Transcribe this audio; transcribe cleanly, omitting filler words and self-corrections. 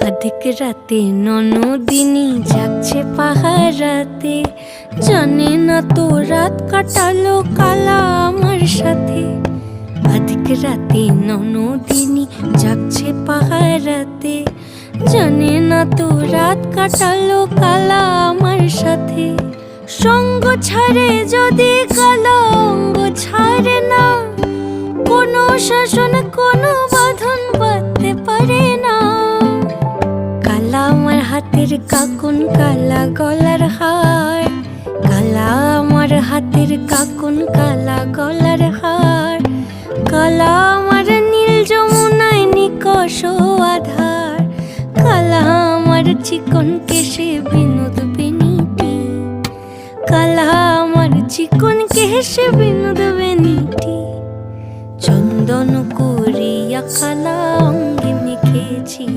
আধিক রাতে ননদিনী যাচ্ছে পাহারাতে, জানে না তো রাত কাটালো কালা আমার সাথে। আধিক রাতে ননদিনী যাচ্ছে পাহারাতে, জানে না তো রাত কাটালো কালা আমার সাথে। সঙ্গ ছাড়ে যদি কালা অঙ্গ ছাড়ে না, কোনো শাসন কোনো বাঁধন বাঁধতে পারে না। কালা আমার হাতের কাকুন কালা গলার হার, কালা আমার হাতের কাকুন কালা গলার হার। কালা আমার নীল যমুনায় নিকষ আধার, কালা আমার চিকন কেশে বিনোদ বেনিটি। কালা আমার চিকন কেশে বিনোদ বেনিটি। চন্দন করিয়া কালা অঙ্গে মেখেছি